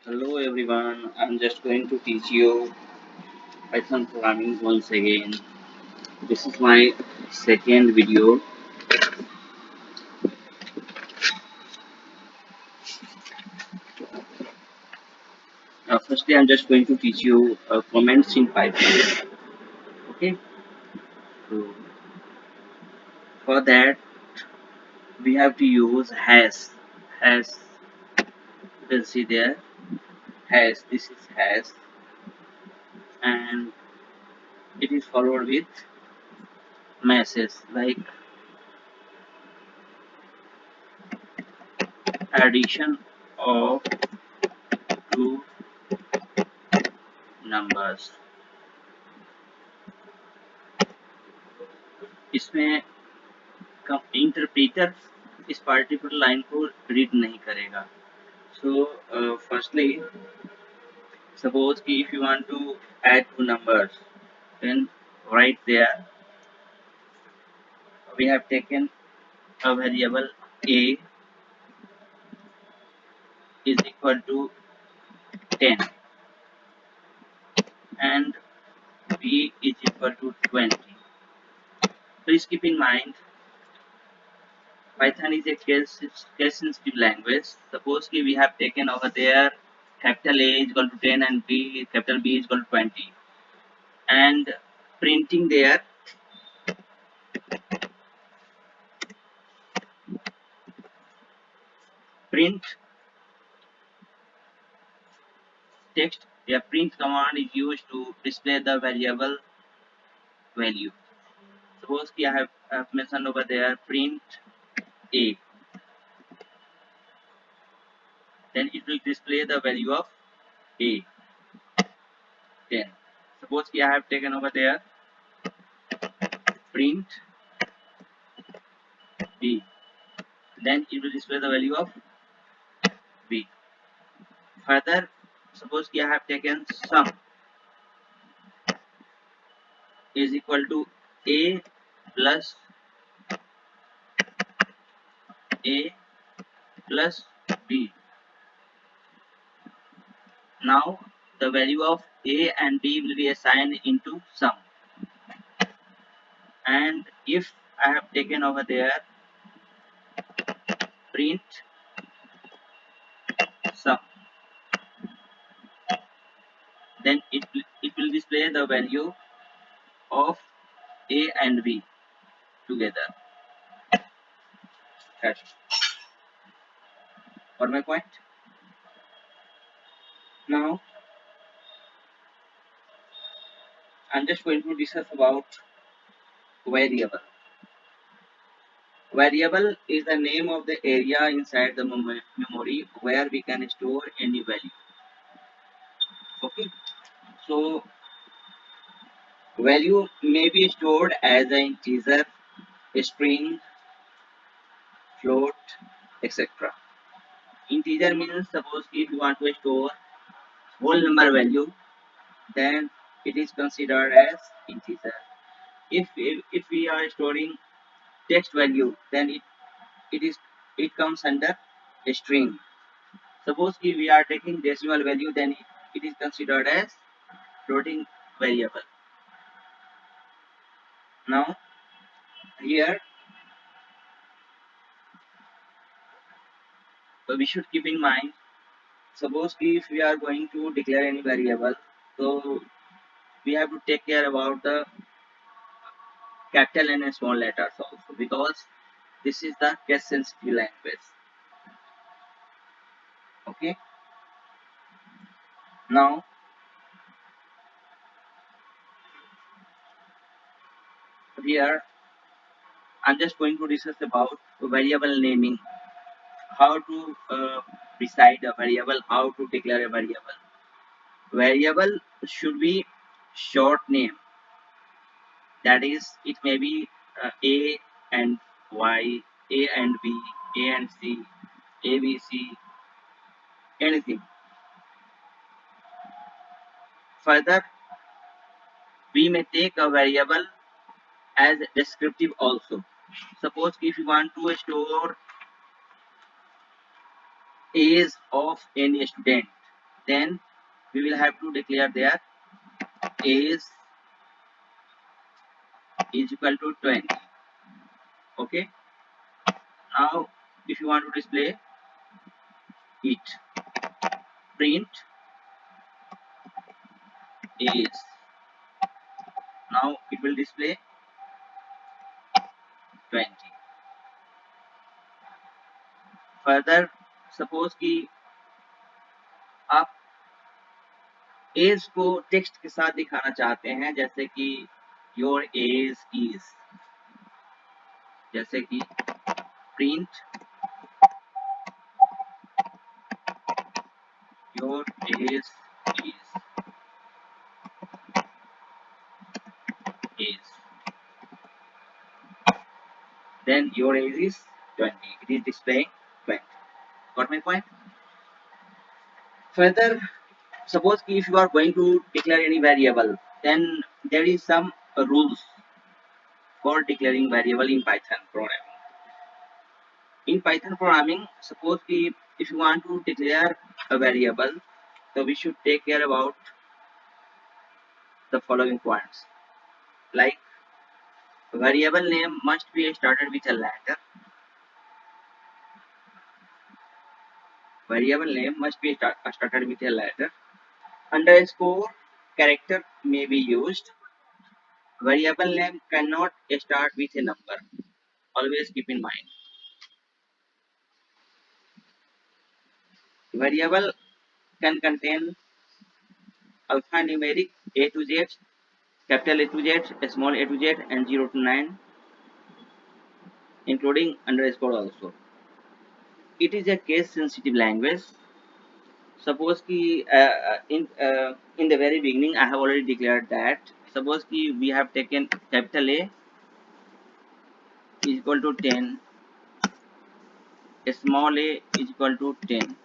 Hello everyone, I'm just going to teach you Python programming once again. This is my second video. Firstly, I'm just going to teach you comments in Python. Okay, so for that we have to use hash. Hash, you can see there, hash. This is hash, and it is followed with message like addition of two numbers. इसमें interpreter इस particular line को read नहीं करेगा. So firstly, suppose if you want to add two numbers, then right there we have taken a variable a is equal to 10 and b is equal to 20. Please keep in mind Python is a case sensitive language. Suppose we have taken over there capital A is equal to 10 and capital B is equal to 20, and printing there print text. A print command is used to display the variable value. Suppose I have mentioned over there print a, then it will display the value of a 10. Suppose I have taken over there print b, then it will display the value of b. Further, suppose I have taken sum is equal to a plus a plus b. Now the value of a and b will be assigned into sum, and if I have taken over there print sum, then it will display the value of a and b together. That's for my point. Now I'm just going to discuss about variable. Variable is the name of the area inside the memory where we can store any value. Okay, so value may be stored as an integer, a string, float, etc. Integer means suppose if you want to store whole number value, then it is considered as integer. If we are storing text value, then it comes under a string. Suppose if we are taking decimal value, then it is considered as floating variable. Now here we should keep in mind, suppose if we are going to declare any variable, so we have to take care about the capital and small letters also, because this is the case sensitive language. Okay, now here I'm just going to discuss about variable naming, how to decide a variable, how to declare a variable. Variable should be short name, that is it may be a and y, a and b, a and c, abc, anything. Further, we may take a variable as descriptive also. Suppose if you want to store age of any student, then we will have to declare their age is equal to 20. Okay, now if you want to display it, print age. Now it will display 20. Further suppose कि आप as को text के साथ दिखाना चाहते हैं, जैसे कि योर एज इज, जैसे कि print your age is then your age is 20. It is displaying 20. Got my point? Further, suppose if you are going to declare any variable, then there is some rules for declaring variable in Python programming. In Python programming, suppose if you want to declare a variable, so we should take care about the following points. Like variable name must be started with a letter. Variable name must be started with a letter. Underscore character may be used. Variable name cannot start with a number. Always keep in mind. Variable can contain alphanumeric A to Z, capital A to Z, small a to Z, and 0 to 9, including underscore also. It is a case sensitive language. Suppose in the very beginning I have already declared that. Suppose we have taken capital A is equal to 10, small a is equal to 10,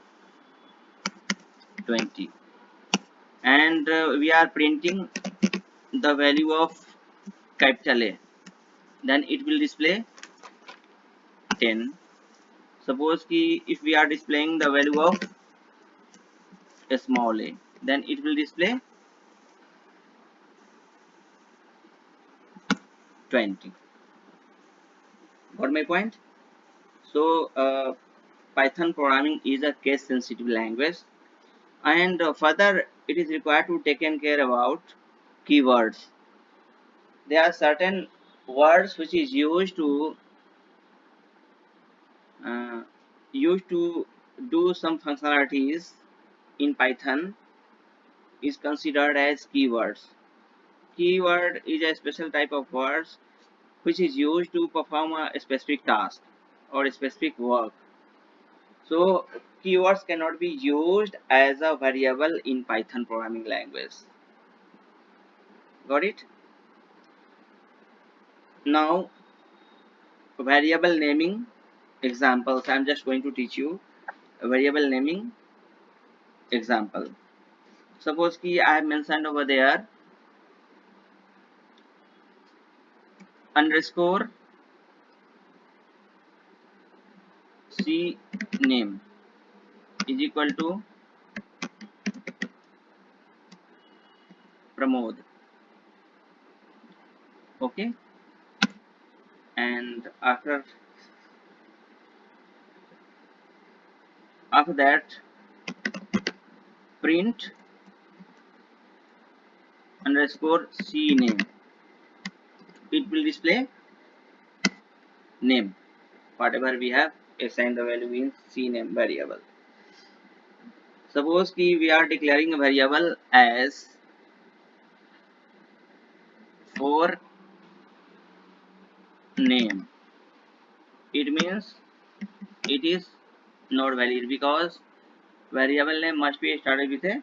20, and we are printing the value of capital A, then it will display 10. Suppose if we are displaying the value of a small a, then it will display 20. Got my point? So Python programming is a case sensitive language, and further it is required to take care about keywords. There are certain words which is uh, used to do some functionalities in Python is considered as keywords. Keyword is a special type of words which is used to perform a specific task or a specific work. So keywords cannot be used as a variable in Python programming language. Got it? Now variable naming examples. I'm just going to teach you a variable naming example. Suppose I have mentioned over there underscore c name is equal to Pramod. Okay, and after that print underscore c name, it will display name whatever we have assigned the value in c name variable. Suppose we are declaring a variable as for name, it means it is not valid because variable name must be started with a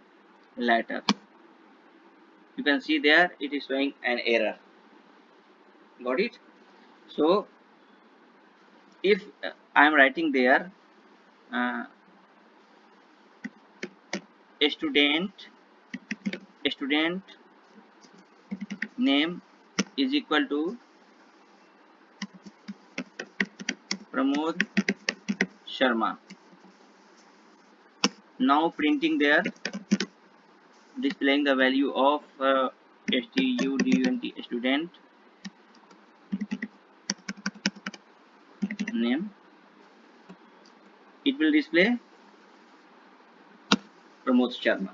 letter. You can see there it is showing an error. Got it? So if I am writing there uh, a student name is equal to Pramod Sharma, now printing there displaying the value of student name. It will display Pramod Sharma.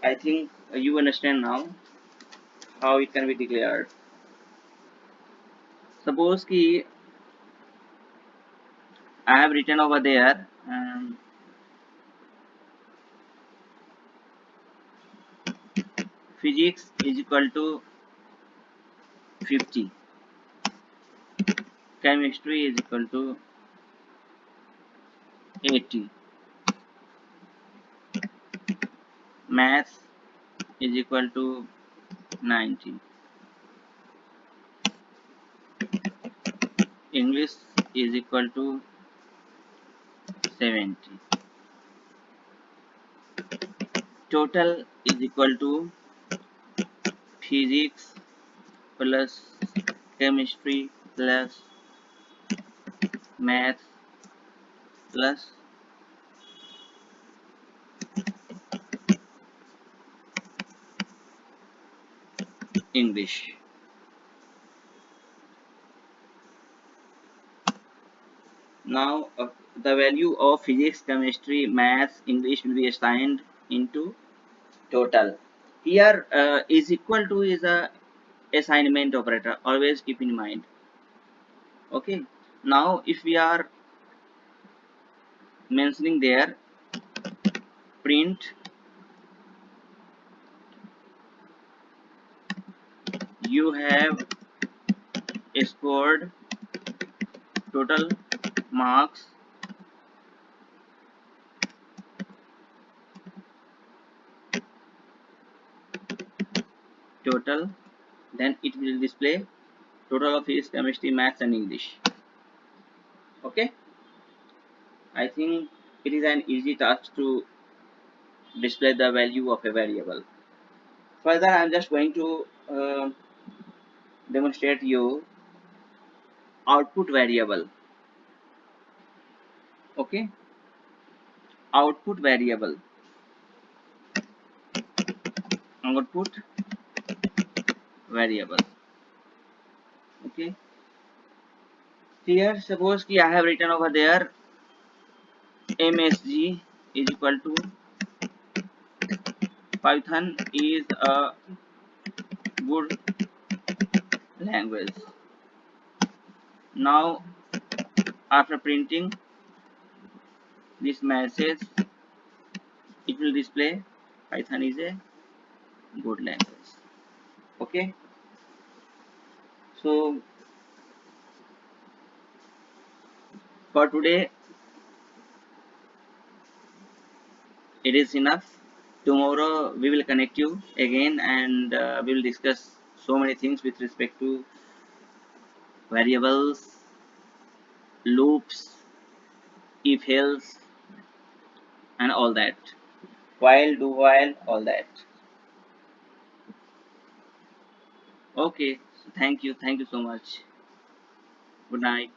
I think you understand now how it can be declared. Suppose ki I have written over there physics is equal to 50, chemistry is equal to 80, maths is equal to 90, English is equal to 70. Total is equal to physics plus chemistry plus math plus English. Now the value of physics, chemistry, math, English will be assigned into total. Here is equal to is a assignment operator. Always keep in mind. Okay. Now if we are mentioning there print you have scored total marks total, then it will display total of his chemistry, maths and English. Okay, I think it is an easy task to display the value of a variable. Further, I'm just going to demonstrate you output variable. Okay, output variable, output variable. Okay, here suppose ki I have written over there MSG is equal to Python is a good language. Now after printing this message, it will display Python is a good language. Okay, so for today it is enough. Tomorrow we will connect you again and we will discuss so many things with respect to variables, loops, if else and all that, while, do while, all that. Okay, so thank you so much. Good night.